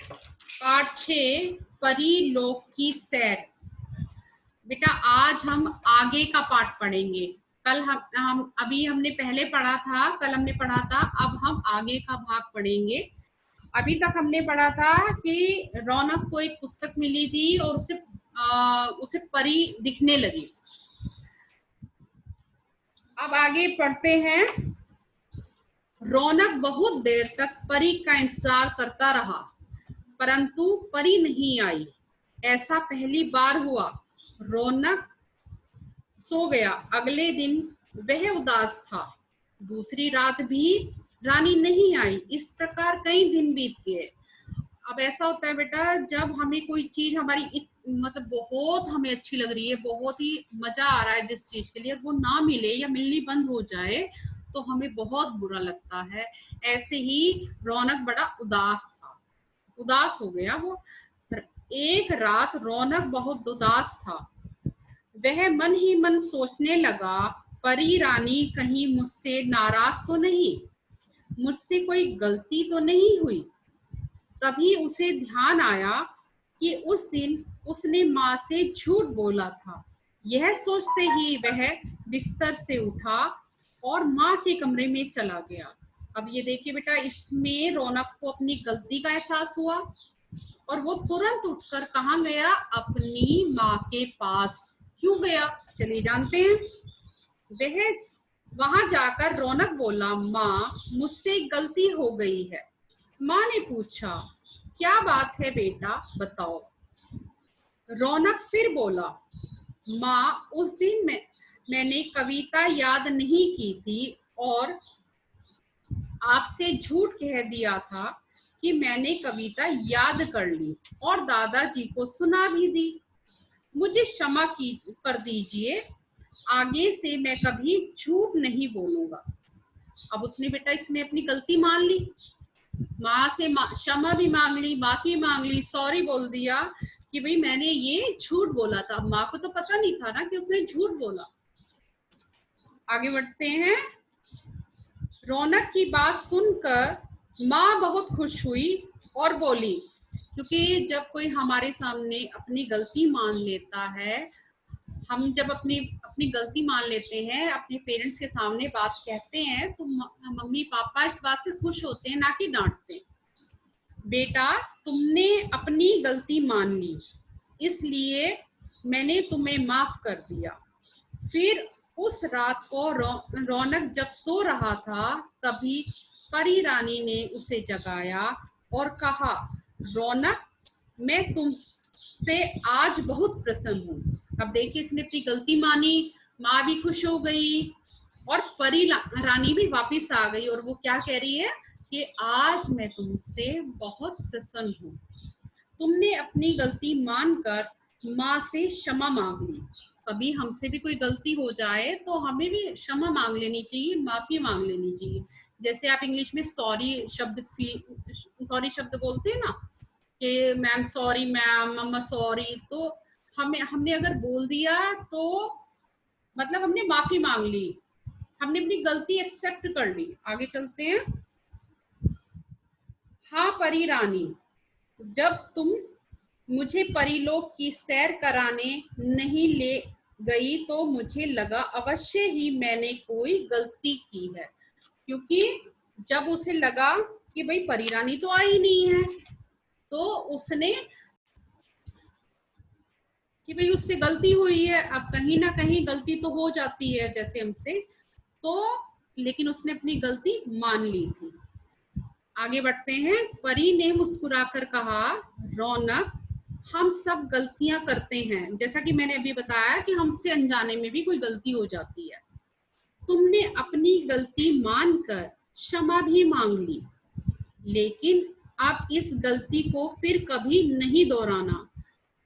पाठ 6 परीलोक की सैर। बेटा आज हम आगे का पाठ पढ़ेंगे। कल हम अभी हमने पहले पढ़ा था, कल हमने पढ़ा था, अब हम आगे का भाग पढ़ेंगे। अभी तक हमने पढ़ा था कि रौनक को एक पुस्तक मिली थी और उसे परी दिखने लगी। अब आगे पढ़ते हैं। रौनक बहुत देर तक परी का इंतजार करता रहा, परंतु परी नहीं आई। ऐसा पहली बार हुआ। रौनक सो गया। अगले दिन वह उदास था। दूसरी रात भी रानी नहीं आई। इस प्रकार कई दिन बीत गए। अब ऐसा होता है बेटा, जब हमें कोई चीज हमारी मतलब बहुत हमें अच्छी लग रही है, बहुत ही मजा आ रहा है जिस चीज के लिए, वो ना मिले या मिलनी बंद हो जाए तो हमें बहुत बुरा लगता है। ऐसे ही रौनक बड़ा उदास था, उदास हो गया वो। एक रात रौनक बहुत उदास था। वह मन ही मन सोचने लगा, परी रानी कहीं मुझसे नाराज तो नहीं, मुझसे कोई गलती तो नहीं हुई। तभी उसे ध्यान आया कि उस दिन उसने माँ से झूठ बोला था। यह सोचते ही वह बिस्तर से उठा और माँ के कमरे में चला गया। अब ये देखिए बेटा, इसमें रौनक को अपनी गलती का एहसास हुआ और वो तुरंत उठकर कहाँ गया? अपनी माँ के पास। क्यों गया, चलिए जानते हैं। वह वहां जाकर रौनक बोला, माँ मुझसे गलती हो गई है। माँ ने पूछा, क्या बात है बेटा, बताओ। रौनक फिर बोला, माँ उस दिन मैंने कविता याद नहीं की थी और आपसे झूठ कह दिया था कि मैंने कविता याद कर ली और दादाजी को सुना भी दी। मुझे क्षमा कर दीजिए। आगे से मैं कभी झूठ नहीं बोलूंगा। अब उसने बेटा इसमें अपनी गलती मान ली, माँ से क्षमा भी मांग ली, माफी मांग ली, सॉरी बोल दिया कि भाई मैंने ये झूठ बोला था। माँ को तो पता नहीं था ना कि उसने झूठ बोला। आगे बढ़ते हैं। रौनक की बात सुनकर माँ बहुत खुश हुई और बोली, क्योंकि जब कोई हमारे सामने अपनी गलती मान लेता है, हम जब अपनी अपनी गलती मान लेते हैं, अपने पेरेंट्स के सामने बात कहते हैं, तो मम्मी पापा इस बात से खुश होते हैं, ना कि डांटते हैं। बेटा तुमने अपनी गलती मान ली, इसलिए मैंने तुम्हें माफ कर दिया। फिर उस रात को रौनक जब सो रहा था, तभी परी रानी ने उसे जगाया और कहा, रौनक मैं तुमसे आज बहुत प्रसन्न हूँ। अब देखिए इसने अपनी गलती मानी, माँ भी खुश हो गई और परी रानी भी वापिस आ गई और वो क्या कह रही है कि आज मैं तुमसे बहुत प्रसन्न हूँ। तुमने अपनी गलती मानकर माँ से क्षमा मांग ली। कभी हमसे भी कोई गलती हो जाए तो हमें भी क्षमा मांग लेनी चाहिए, माफी मांग लेनी चाहिए। जैसे आप इंग्लिश में सॉरी शब्द बोलते हैं ना, कि मैम सॉरी, मैम मम्मा सॉरी, तो हमने अगर बोल दिया तो मतलब हमने माफी मांग ली, हमने अपनी गलती एक्सेप्ट कर ली। आगे चलते हैं। हाँ परी रानी, जब तुम मुझे परीलोक की सैर कराने नहीं ले गई तो मुझे लगा अवश्य ही मैंने कोई गलती की है, क्योंकि जब उसे लगा कि भाई परी रानी तो आई नहीं है, तो उसने कि भाई उससे गलती हुई है। अब कहीं ना कहीं गलती तो हो जाती है जैसे हमसे, तो लेकिन उसने अपनी गलती मान ली थी। आगे बढ़ते हैं। परी ने मुस्कुराकर कहा, रौनक हम सब गलतियां करते हैं, जैसा कि मैंने अभी बताया कि हमसे अनजाने में भी कोई गलती हो जाती है। तुमने अपनी गलती मानकर क्षमा भी मांग ली, लेकिन अब इस गलती को फिर कभी नहीं दोहराना।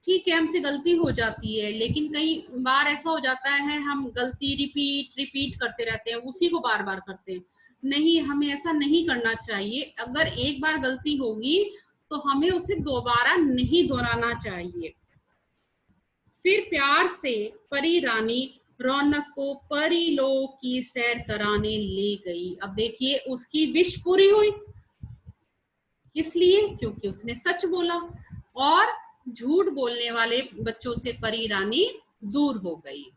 ठीक है, हमसे गलती हो जाती है, लेकिन कई बार ऐसा हो जाता है हम गलती रिपीट रिपीट करते रहते हैं, उसी को बार बार करते हैं। नहीं, हमें ऐसा नहीं करना चाहिए। अगर एक बार गलती होगी तो हमें उसे दोबारा नहीं दोहराना चाहिए। फिर प्यार से परी रानी रौनक को परीलोक की सैर कराने ले गई। अब देखिए उसकी विश पूरी हुई। इसलिए क्योंकि उसने सच बोला और झूठ बोलने वाले बच्चों से परी रानी दूर हो गई।